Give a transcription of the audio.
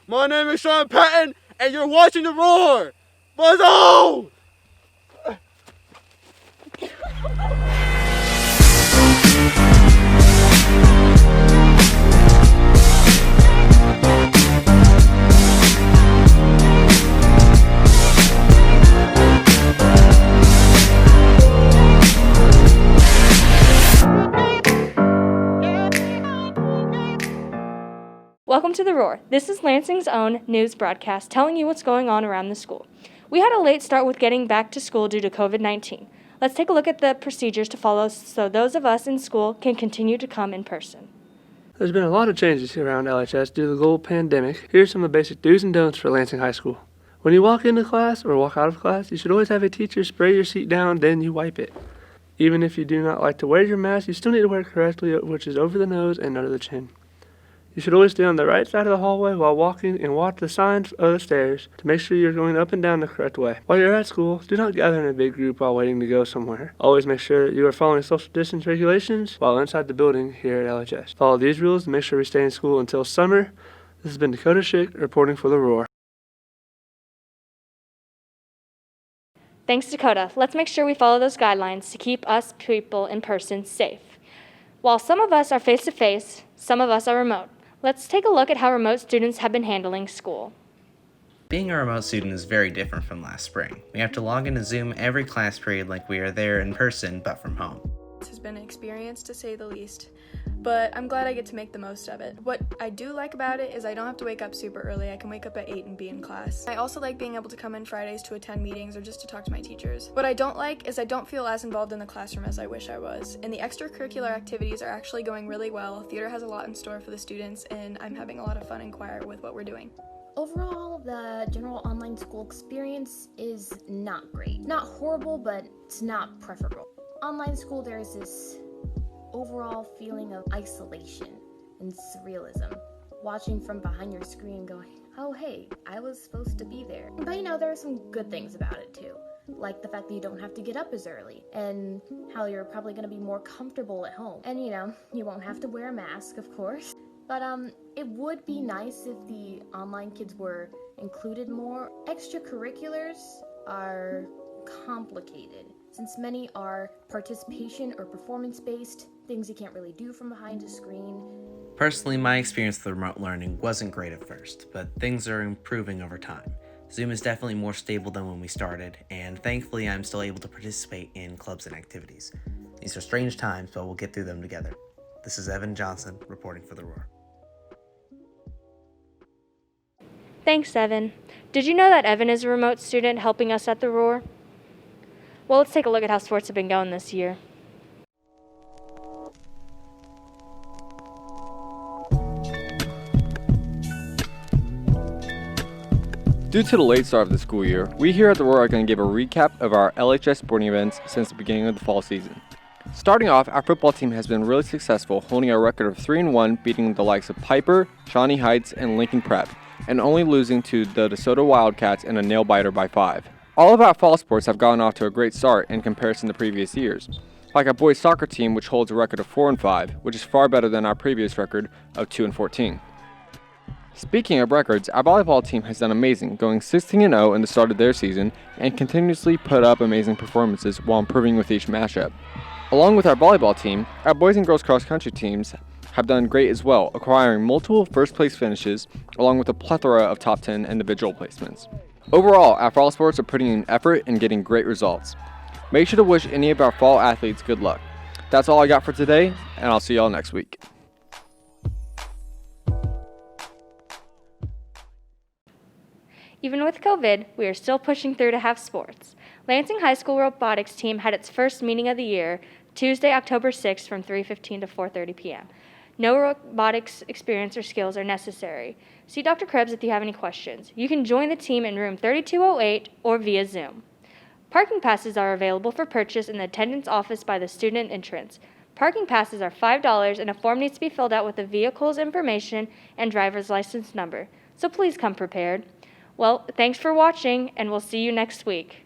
My name is Sean Patton, and you're watching The Roar. Buzzo! Welcome to The Roar. This is Lansing's own news broadcast telling you what's going on around the school. We had a late start with getting back to school due to COVID-19. Let's take a look at the procedures to follow so those of us in school can continue to come in person. There's been a lot of changes around LHS due to the global pandemic. Here's some of the basic do's and don'ts for Lansing High School. When you walk into class or walk out of class, you should always have a teacher spray your seat down, then you wipe it. Even if you do not like to wear your mask, you still need to wear it correctly, which is over the nose and under the chin. You should always stay on the right side of the hallway while walking and watch the signs of the stairs to make sure you're going up and down the correct way. While you're at school, do not gather in a big group while waiting to go somewhere. Always make sure that you are following social distance regulations while inside the building here at LHS. Follow these rules and make sure we stay in school until summer. This has been Dakota Schick reporting for The Roar. Thanks, Dakota. Let's make sure we follow those guidelines to keep us people in person safe. While some of us are face-to-face, some of us are remote. Let's take a look at how remote students have been handling school. Being a remote student is very different from last spring. We have to log into Zoom every class period like we are there in person, but from home. This has been an experience, to say the least, but I'm glad I get to make the most of it. What I do like about it is I don't have to wake up super early. I can wake up at 8 and be in class. I also like being able to come in Fridays to attend meetings or just to talk to my teachers. What I don't like is I don't feel as involved in the classroom as I wish I was. And the extracurricular activities are actually going really well. Theater has a lot in store for the students, and I'm having a lot of fun in choir with what we're doing. Overall, the general online school experience is not great. Not horrible, but it's not preferable. Online school, there's this overall feeling of isolation and surrealism. Watching from behind your screen going, oh hey, I was supposed to be there. But there are some good things about it too. Like the fact that you don't have to get up as early, and how you're probably going to be more comfortable at home. And you won't have to wear a mask, of course. But it would be nice if the online kids were included more. Extracurriculars are complicated, since many are participation or performance-based, things you can't really do from behind a screen. Personally, my experience with remote learning wasn't great at first, but things are improving over time. Zoom is definitely more stable than when we started, and thankfully I'm still able to participate in clubs and activities. These are strange times, but we'll get through them together. This is Evan Johnson reporting for The Roar. Thanks, Evan. Did you know that Evan is a remote student helping us at The Roar? Well, let's take a look at how sports have been going this year. Due to the late start of the school year, we here at The Roar are going to give a recap of our LHS sporting events since the beginning of the fall season. Starting off, our football team has been really successful, holding a record of 3-1, beating the likes of Piper, Shawnee Heights, and Lincoln Prep, and only losing to the DeSoto Wildcats in a nail-biter by 5. All of our fall sports have gotten off to a great start in comparison to previous years, like our boys soccer team, which holds a record of 4-5, which is far better than our previous record of 2-14. Speaking of records, our volleyball team has done amazing, going 16-0 in the start of their season and continuously put up amazing performances while improving with each matchup. Along with our volleyball team, our boys and girls cross-country teams have done great as well, acquiring multiple first-place finishes along with a plethora of top 10 individual placements. Overall, our fall sports are putting in effort and getting great results. Make sure to wish any of our fall athletes good luck. That's all I got for today, and I'll see y'all next week. Even with COVID, we are still pushing through to have sports. Lansing High School robotics team had its first meeting of the year, Tuesday, October 6th from 3:15 to 4:30 p.m. No robotics experience or skills are necessary. See Dr. Krebs if you have any questions. You can join the team in room 3208 or via Zoom. Parking passes are available for purchase in the attendance office by the student entrance. Parking passes are $5 and a form needs to be filled out with the vehicle's information and driver's license number. So please come prepared. Well, thanks for watching and we'll see you next week.